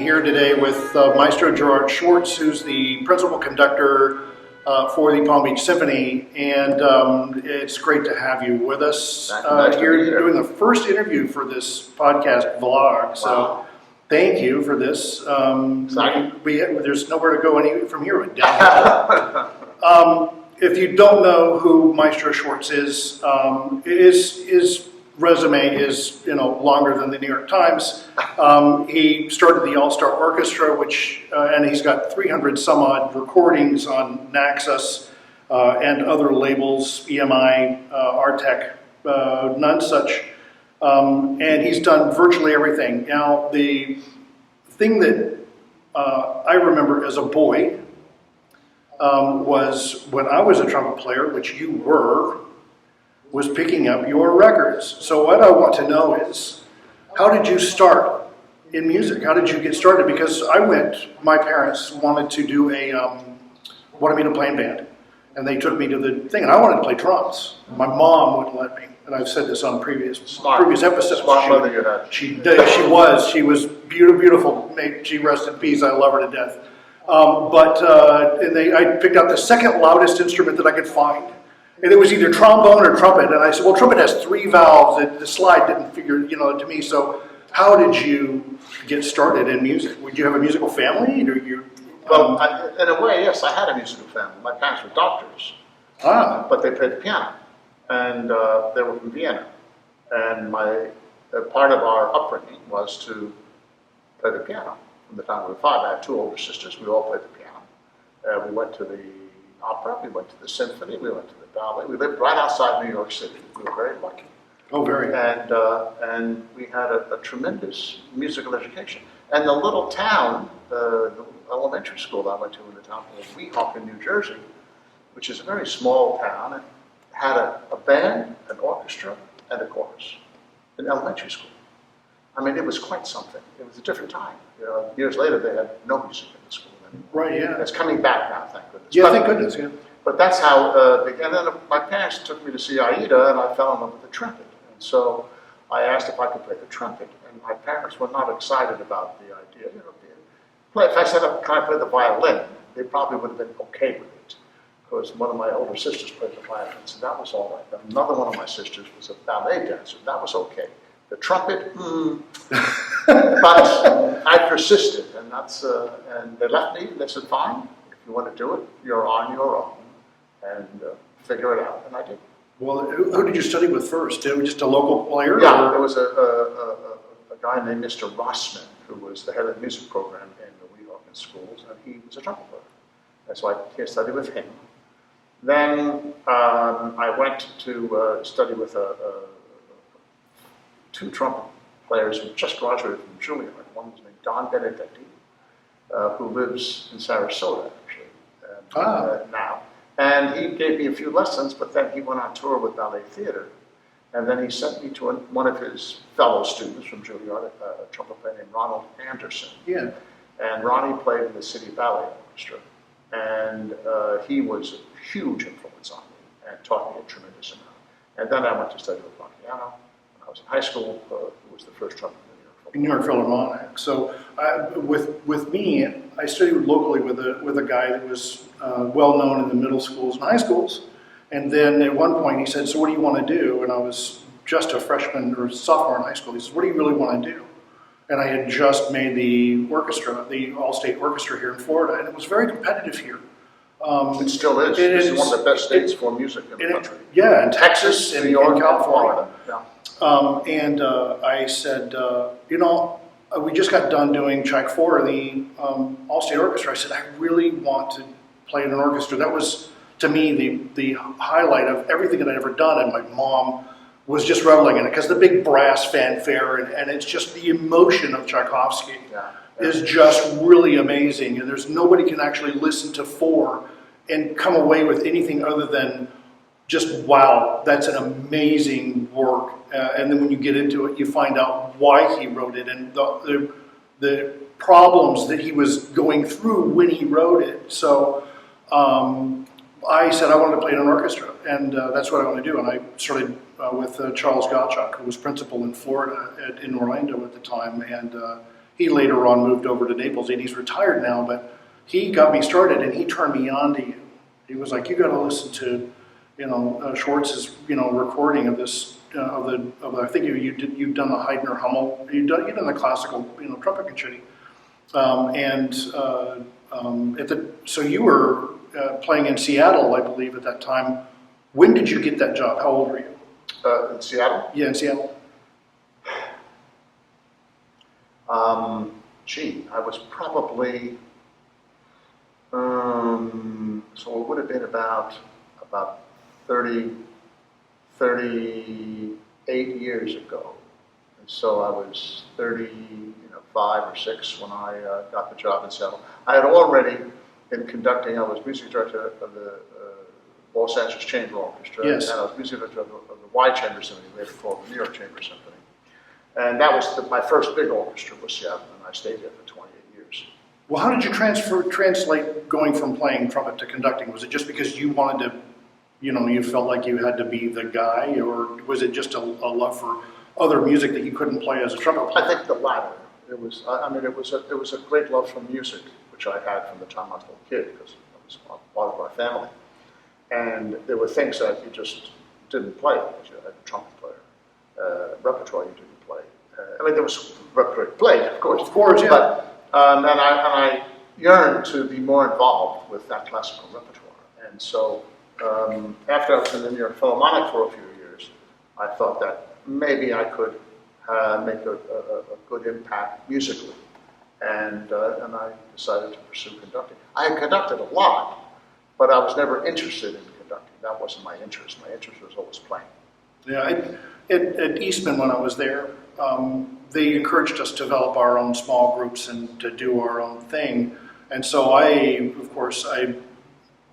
here today with Maestro Gerard Schwartz, who's the principal conductor for the Palm Beach Symphony, and it's great to have you with us here doing the first interview for this podcast vlog. So thank you for this. There's nowhere to go from here but down. If you don't know who Maestro Schwartz is, his resume is longer than the New York Times. He started the All-Star Orchestra, and he's got 300 some odd recordings on Naxos and other labels, EMI, Artec, none such. And he's done virtually everything. Now, the thing that I remember as a boy was when I was a trumpet player, which you were, was picking up your records. So what I want to know is, how did you start in music? How did you get started? Because my parents wanted me to play in band. And they took me to the thing, and I wanted to play drums. My mom wouldn't let me, and I've said this on previous episodes. Smart mother you had. She was beautiful. She rest in peace. I love her to death. I picked out the second loudest instrument that I could find. And it was either trombone or trumpet. And I said, well, trumpet has 3 valves. The slide didn't figure, to me. So how did you get started in music? Would you have a musical family? Well, in a way, yes, I had a musical family. My parents were doctors, but they played the piano. And they were from Vienna. And part of our upbringing was to play the piano. From the time we were 5, I had 2 older sisters. We all played the piano. We went to the opera, we went to the symphony, we went to the ballet. We lived right outside New York City. We were very lucky. Oh, very. And we had a tremendous musical education. And the little town, the elementary school that I went to in the town of Weehawken, New Jersey, which is a very small town, and had a band, an orchestra, and a chorus in elementary school. I mean, it was quite something. It was a different time. Years later, they had no music in the school anymore. Right, yeah. It's coming back now, thank goodness. Yeah, thank goodness, yeah. But that's how, and then my parents took me to see Aida, and I fell in love with the trumpet. And so I asked if I could play the trumpet, and my parents were not excited about the idea. If I said, can I play the violin, they probably would have been okay with it, because one of my older sisters played the violin, so that was all right. Another one of my sisters was a ballet dancer, that was okay. The trumpet, but I persisted, and they left me. They said, fine, if you want to do it, you're on your own, and figure it out, and I did. Well, who did you study with first? Just a local player? Yeah, there was a guy named Mr. Rossman, who was the head of the music program in the Weehawken schools, and he was a trumpet player. And so I studied with him. Then I went to study with 2 trumpet players who just graduated from Juilliard. One was named Don Benedetti, who lives in Sarasota, actually, now. And he gave me a few lessons, but then he went on tour with Ballet Theater. And then he sent me to one of his fellow students from Juilliard, a trumpet player named Ronald Anderson. Yeah. And Ronnie played in the City Ballet Orchestra. And he was a huge influence on me and taught me a tremendous amount. And then I went to study with Piano. I was in high school, who was the first trumpet in New York Philharmonic. So with me, I studied locally with a guy that was well known in the middle schools and high schools. And then at one point he said, so what do you want to do? And I was just a freshman or sophomore in high school. He says, what do you really want to do? And I had just made the orchestra, the all-state orchestra here in Florida, and it was very competitive here. It still is. It's one of the best states for music in the country. Yeah, in Texas, New York, and California. Yeah. I said, we just got done doing Track 4 of the All-State Orchestra. I said, I really want to play in an orchestra. That was, to me, the highlight of everything that I'd ever done, and my mom was just reveling in it, because the big brass fanfare, and it's just the emotion of Tchaikovsky is just really amazing, and there's nobody can actually listen to 4 and come away with anything other than just, wow, that's an amazing work. And then when you get into it, you find out why he wrote it and the problems that he was going through when he wrote it. So I said I wanted to play in an orchestra, and that's what I want to do. And I started with Charles Gottschalk, who was principal in Florida in Orlando at the time, and he later on moved over to Naples, and he's retired now, but he got me started, and he turned me on to you. He was like, you got to listen to, Schwartz's, recording of this, I think you've done the Haydn or Hummel, you've done the classical, trumpet concerti. So you were playing in Seattle, I believe, at that time. When did you get that job? How old were you? In Seattle? Yeah, in Seattle. I was probably, so it would have been about 38 years ago. And so I was 5 or 6 when I got the job in Seattle. I had already been conducting. I was music director of the Los Angeles Chamber Orchestra, yes. And I was music director of the Y Chamber Symphony, later called the New York Chamber Symphony. And that was my first big orchestra was Seattle, and I stayed there for 28 years. Well, how did you translate going from playing trumpet to conducting? Was it just because you wanted to, you felt like you had to be the guy, or was it just a love for other music that you couldn't play as a trumpet player? I think the latter. It was a great love for music, which I had from the time I was a little kid, because it was part of our family. And there were things that you just didn't play, because you had a trumpet player. Repertoire you didn't play. There was repertoire played, of course. Of course, yeah. But, and I yearned to be more involved with that classical repertoire. And so after I was in the New York Philharmonic for a few years, I thought that maybe I could make a good impact musically. And I decided to pursue conducting. I had conducted a lot, but I was never interested in conducting. That wasn't my interest. My interest was always playing. Yeah, at Eastman when I was there, they encouraged us to develop our own small groups and to do our own thing. And so I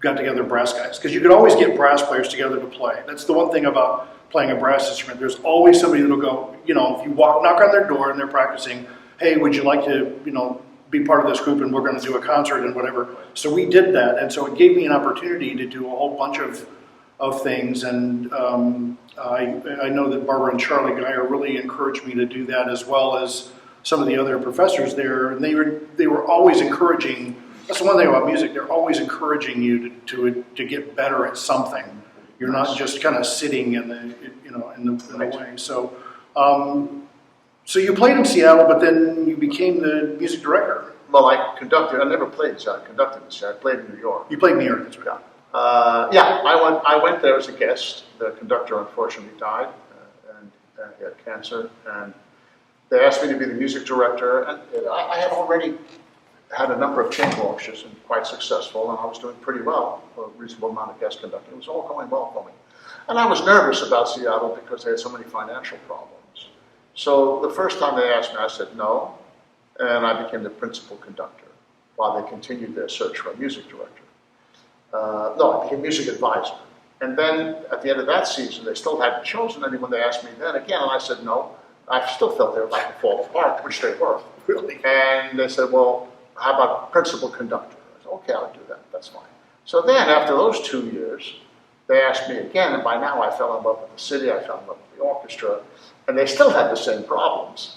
got together brass guys, because you could always get brass players together to play. That's the one thing about playing a brass instrument. There's always somebody that'll go, if you knock on their door and they're practicing, hey, would you like to, be part of this group, and we're going to do a concert and whatever. So we did that, and so it gave me an opportunity to do a whole bunch of things, and I know that Barbara and Charlie Geyer really encouraged me to do that, as well as some of the other professors there, and they were always encouraging. That's the one thing about music, they're always encouraging you to get better at something. You're not just kind of sitting in the way. So so you played in Seattle, but then you became the music director. Well, I conducted. I never played in Seattle. I conducted in Seattle. I played in New York. You played in New York, that's right. I went there as a guest. The conductor unfortunately died, and he had cancer. And they asked me to be the music director. And I had already had a number of chamber orchestras and quite successful, and I was doing pretty well for a reasonable amount of guest conducting. It was all going well for me. And I was nervous about Seattle because they had so many financial problems. So the first time they asked me, I said no, and I became the principal conductor while they continued their search for a music director. I became music advisor. And then at the end of that season, they still hadn't chosen anyone. They asked me then again, and I said no. I still felt they were about to fall apart, which they were. Really? And they said, well, how about principal conductor? I said, okay, I'll do that. That's fine. So then, after those 2 years, they asked me again, and by now I fell in love with the city, I fell in love with the orchestra, and they still had the same problems.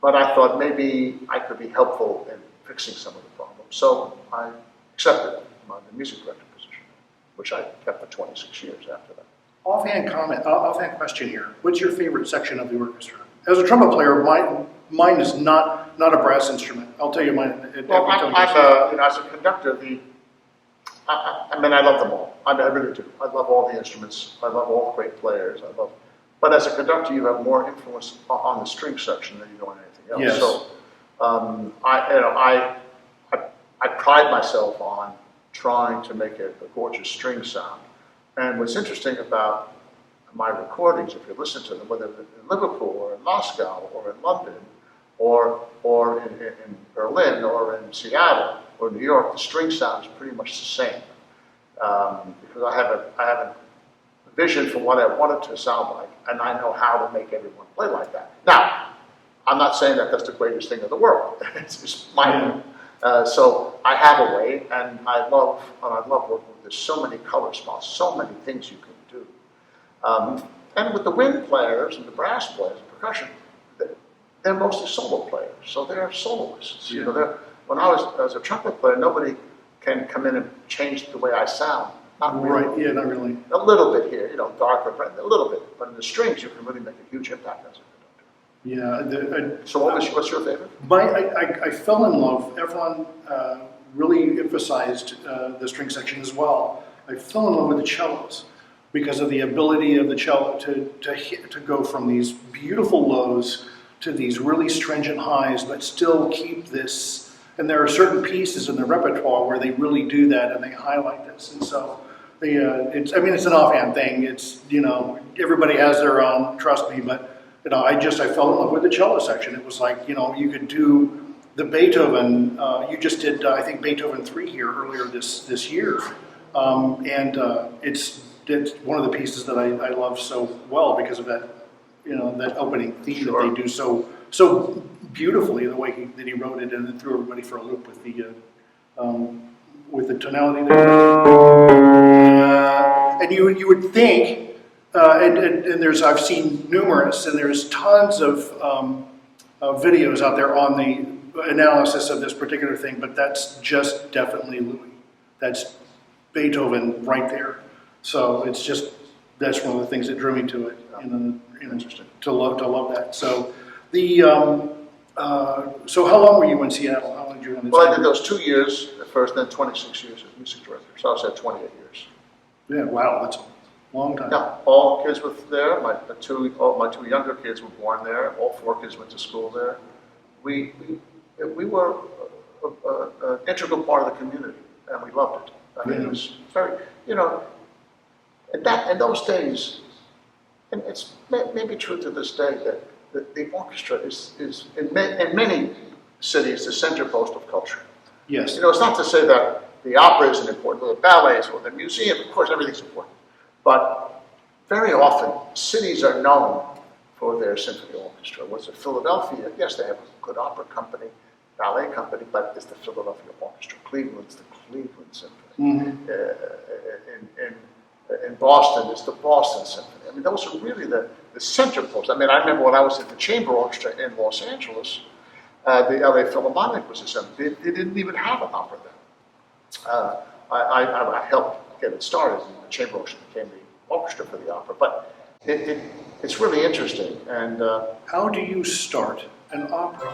But I thought maybe I could be helpful in fixing some of the problems. So I accepted the music director position, which I kept for 26 years after that. Offhand question here. What's your favorite section of the orchestra? As a trumpet player, mine is not a brass instrument. I'll tell you mine. As a conductor, I love them all. I really do. I love all the instruments. I love all the great players. But as a conductor, you have more influence on the string section than you do on anything else. Yes. So I pride myself on trying to make a gorgeous string sound. And what's interesting about my recordings, if you listen to them, whether in Liverpool or in Moscow or in London or in Berlin or in Seattle or New York, the string sound is pretty much the same. Because I have a vision for what I want it to sound like, and I know how to make everyone play like that. Now, I'm not saying that that's the greatest thing in the world. It's my own. So I have a way, and I love working with. There's so many color spots, so many things you can do. And with the wind players and the brass players, percussion, they're mostly solo players, so they're soloists. Yeah. You know, when I was as a trumpet player, nobody can come in and change the way I sound. Not really. Right, yeah, not really. A little bit here, you know, darker, a little bit. But in the strings, you can really make a huge impact as a conductor. Yeah. So what's your favorite? I fell in love. Everyone really emphasized the string section as well. I fell in love with the cellos because of the ability of the cello to go from these beautiful lows to these really stringent highs, but still keep this. And there are certain pieces in the repertoire where they really do that and they highlight this. And so it's an offhand thing. It's, you know, everybody has their own, trust me, but, you know, I fell in love with the cello section. It was like, you know, you could do the Beethoven, you just did, I think, Beethoven 3 here earlier this year. It's one of the pieces that I love so well because of that, you know, that opening theme Sure. that they do so beautifully, the way that he wrote it, and then threw everybody for a loop with the tonality there. And you would think, and I've seen numerous, and there's tons of videos out there on the analysis of this particular thing, but that's just definitely Louis. That's Beethoven right there. So that's one of the things that drew me to it. Interesting. To love that. So so how long were you in Seattle? How long did you run in Well, Seattle? I did those 2 years at first, then 26 years as music director. So I was at 28 years. Yeah, wow, that's a long time. Yeah, all kids were there. My two younger kids were born there. All 4 kids went to school there. We were an integral part of the community, and we loved it. I mean, it was very, you know, in those days, and it's maybe true to this day that the orchestra is in many cities the center post of culture. Yes. You know, it's not to say that the opera isn't important, or the ballets, or the museum. Of course, everything's important. But very often, cities are known for their symphony orchestra. Was it Philadelphia? Yes, they have a good opera company, ballet company, but it's the Philadelphia Orchestra. Cleveland's the Cleveland Symphony. Mm-hmm. In Boston, it's the Boston Symphony. I mean, those are really the center post. I mean, I remember when I was at the Chamber Orchestra in Los Angeles, the LA Philharmonic was a symphony. They didn't even have an opera then. I helped get it started, and the Chamber Orchestra became the orchestra for the opera. But it's really interesting. And how do you start an opera?